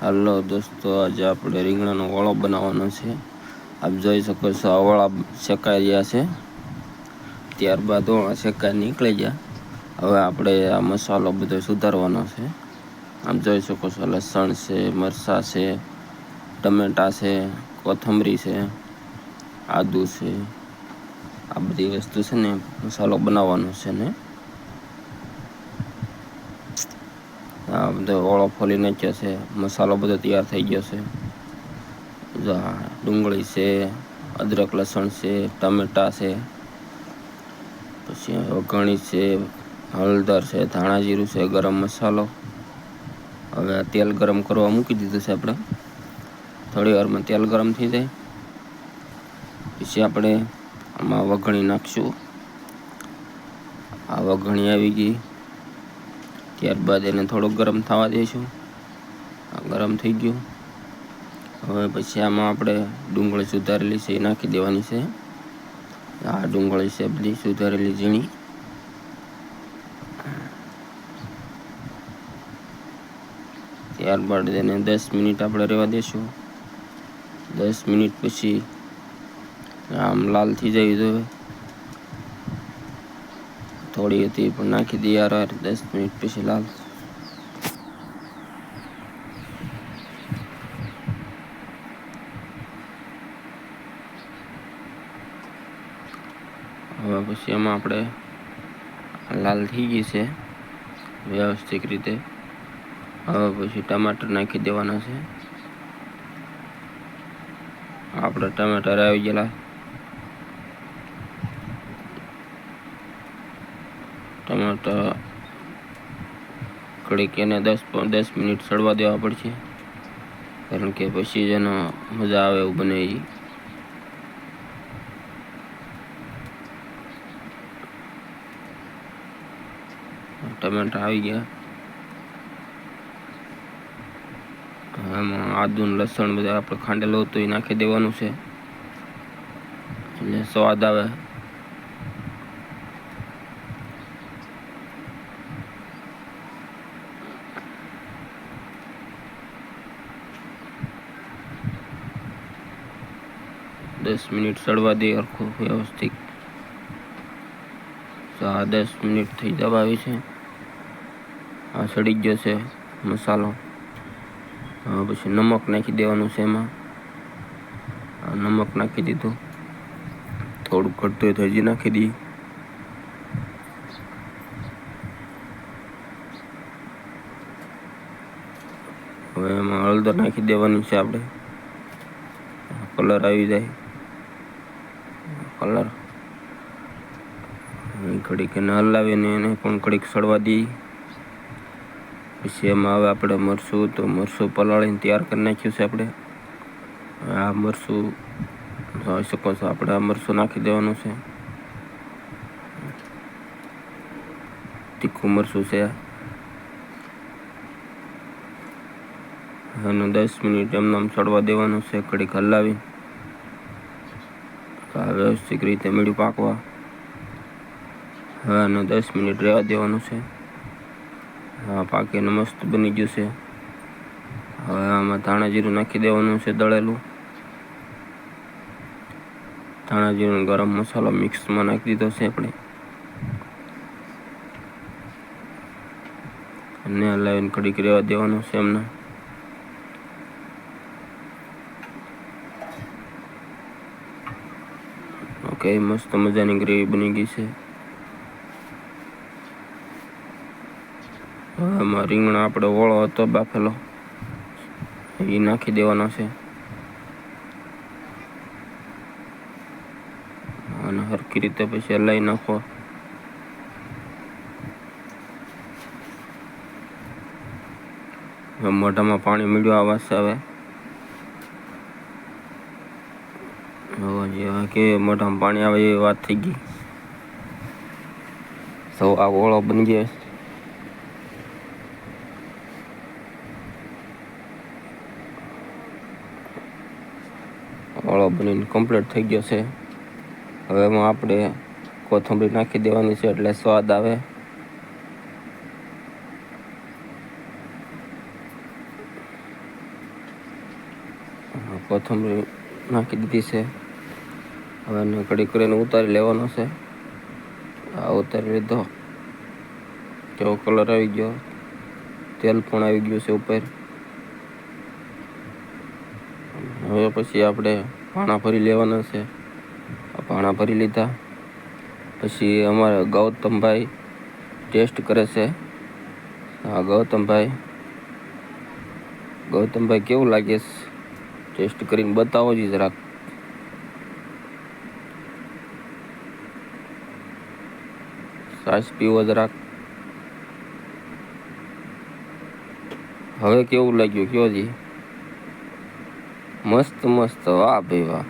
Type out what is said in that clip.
હાલો દોસ્તો, આજે આપણે રીંગણાનો ઓળો બનાવવાનો છે. આપ જોઈ શકો છો આ ઓળા શેકાઈ રહ્યા છે. ત્યારબાદ ઓળા શેકાઈ નીકળી ગયા. હવે આપણે આ મસાલો બધો સુધારવાનો છે. આપ જોઈ શકો છો લસણ છે, મરચાં છે, ટમેટા છે, કોથમરી છે, આદુ છે. આ બધી વસ્તુ છે ને મસાલો બનાવવાનો છે ને આ બધો ઓળો ફોલી નાખ્યો છે. મસાલો બધો તૈયાર થઈ ગયો છે. ડુંગળી છે, અદરક લસણ છે, ટમેટા છે, પછી વઘાણી છે, હળદર છે, ધાણા જીરું છે, ગરમ મસાલો. હવે તેલ ગરમ કરવા મૂકી દીધું છે આપણે. થોડી વારમાં તેલ ગરમ થઈ જાય પછી આપણે આમાં વઘાણી નાખશું. આ વઘાણી આવી ગઈ. ત્યારબાદ એને થોડુંક ગરમ થવા દઈશું. ગરમ થઈ ગયું. હવે પછી આમાં આપણે ડુંગળી સુધારેલી છે એ નાખી દેવાની છે. આ ડુંગળી છે બધી સુધારેલી ઝીણી. ત્યારબાદ એને 10 મિનિટ આપણે રહેવા દઈશું. 10 મિનિટ પછી આમ લાલ થઈ જાય જોઈએ. થોડી હતી પણ નાખી દઈએ યાર 10 મિનિટ પછી લાલ. હવે પછી એમાં આપણે લાલ થઈ ગઈ છે વ્યવસ્થિત રીતે. હવે પછી ટમાટર નાખી દેવાના છે. આપણે ટમાટર આવી ગયેલા. ટમાટર ઘડીક એને 10 મિનિટ સડવા દેવા પડશે, કારણ કે પછી જ એનો મજા આવે એવું બને. ટમેટા આવી ગયા. એમાં આદુ ને લસણ બધા આપણે ખાંડેલો હતો એ નાખી દેવાનું છે એટલે સ્વાદ આવે. દસ મિનિટ સડવા દે સરખું વ્યવસ્થિત. 10 મિનિટ થઈ જવા આવી છે. આ સડી ગયો છે મસાલો. હવે પછી નમક નાખી દેવાનું છે એમાં. નમક નાખી દીધું. થોડુંક ઘટતું હોય તો હજી નાખી દઈએ. હવે એમાં હળદર નાખી દેવાની છે આપણે. કલર આવી જાય. કલર ઘડીક એને હલાવીને એને પણ ઘડીક સડવા દઈએ. પછી એમાં હવે આપણે મરચું પલાળીને તૈયાર કરી નાખ્યું છે આપણે. આ મરચું જોઈ શકો છો, આપણે આ મરચું નાખી દેવાનું છે. તીખું મરચું છે. એનું 10 મિનિટ એમને આમ ચડવા દેવાનું છે. ઘડીક હલાવી વ્યવસ્થિત રીતે મીઠું પાકવા. હવે એને 10 મિનિટ રહેવા દેવાનું છે. હા, પાકીને મસ્ત બની ગયું છે. હવે આમાં ધાણા જીરું નાખી દેવાનું છે દળેલું. ધાણા જીરું ગરમ મસાલો મિક્સમાં નાખી દીધો છે આપણે. અને હલાવીને ઘડીક રહેવા દેવાનું છે એમને. ઓકે, મસ્ત મજાની ગ્રેવી બની ગઈ છે. આમાં રીંગણા આપણે ઓળો હતો બાફેલો એ નાખી દેવાનો છે. અને સરખી રીતે પછી હલાવી નાખો. મોઢામાં પાણી મીડ્યું આવાજ આવે. હવે કે મોઢામાં પાણી આવે એવી વાત થઈ ગઈ. સૌ આ ઓળો બની જાય. ઓળો બનીને કમ્પ્લીટ થઈ ગયો છે. હવે એમાં આપણે કોથમરી નાખી દેવાની છે એટલે સ્વાદ આવે. કોથમરી નાખી દીધી છે. હવે એને કડી કરીને ઉતારી લેવાનો છે. આ ઉતારી લીધો. કેવો કલર આવી ગયો, તેલ પણ આવી ગયું છે ઉપર. હવે પછી આપણે ભાણા ભરી લેવાના છે. ભાણા ભરી લીધા પછી અમારા ગૌતમભાઈ ટેસ્ટ કરે છે. હા ગૌતમભાઈ કેવું લાગે છે ટેસ્ટ કરીને બતાવો જ જરાક. છાશ પીવો જરાક. હવે કેવું લાગ્યું કયો જી? મસ્ત મસ્ત, વાહ ભાઈ વાહ.